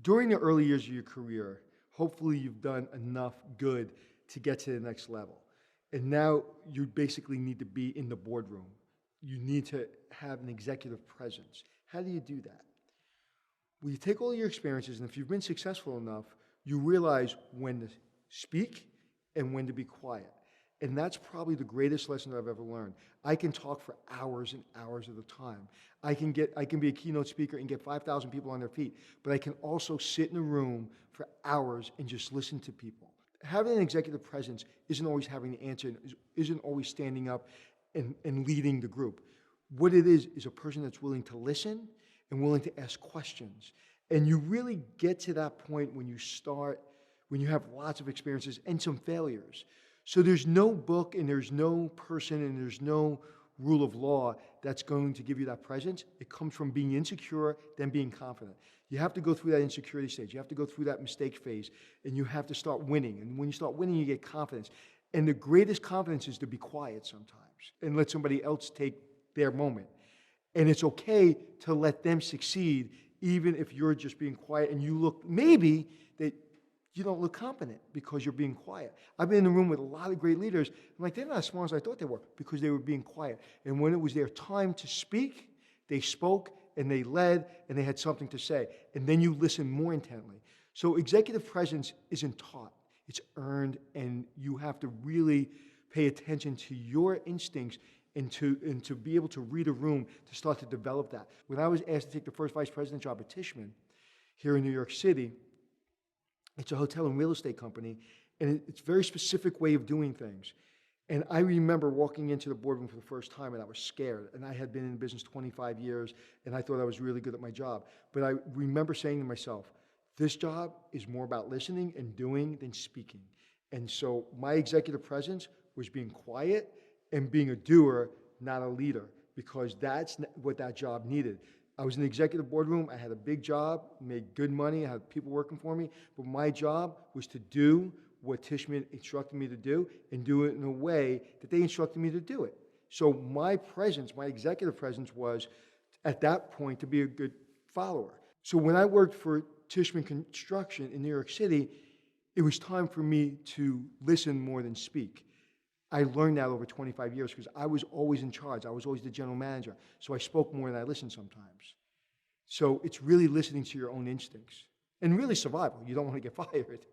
During the early years of your career, hopefully you've done enough good to get to the next level. And now you basically need to be in the boardroom. You need to have an executive presence. How do you do that? Well, you take all your experiences, and if you've been successful enough, you realize when to speak and when to be quiet. And that's probably the greatest lesson that I've ever learned. I can talk for hours and hours at a time. I can be a keynote speaker and get 5,000 people on their feet, but I can also sit in a room for hours and just listen to people. Having an executive presence isn't always having the answer, isn't always standing up and leading the group. What it is a person that's willing to listen and willing to ask questions. And you really get to that point when you have lots of experiences and some failures. So there's no book and there's no person and there's no rule of law that's going to give you that presence. It comes from being insecure, then being confident. You have to go through that insecurity stage. You have to go through that mistake phase, and you have to start winning. And when you start winning, you get confidence. And the greatest confidence is to be quiet sometimes and let somebody else take their moment. And it's okay to let them succeed, even if you're just being quiet and you look, maybe that you don't look competent because you're being quiet. I've been in the room with a lot of great leaders. I'm like, they're not as smart as I thought they were because they were being quiet. And when it was their time to speak, they spoke and they led and they had something to say. And then you listen more intently. So executive presence isn't taught. It's earned, and you have to really pay attention to your instincts and to be able to read a room to start to develop that. When I was asked to take the first vice president job at Tishman here in New York City, it's a hotel and real estate company, and it's a very specific way of doing things. And I remember walking into the boardroom for the first time, and I was scared. And I had been in business 25 years, and I thought I was really good at my job. But I remember saying to myself, this job is more about listening and doing than speaking. And so my executive presence was being quiet and being a doer, not a leader, because that's what that job needed. I was in the executive boardroom. I had a big job, made good money. I had people working for me. But my job was to do what Tishman instructed me to do and do it in a way that they instructed me to do it. So my presence, my executive presence was, at that point, to be a good follower. So when I worked for Tishman Construction in New York City, it was time for me to listen more than speak. I learned that over 25 years because I was always in charge. I was always the general manager. So I spoke more than I listened sometimes. So it's really listening to your own instincts and really survival. You don't want to get fired.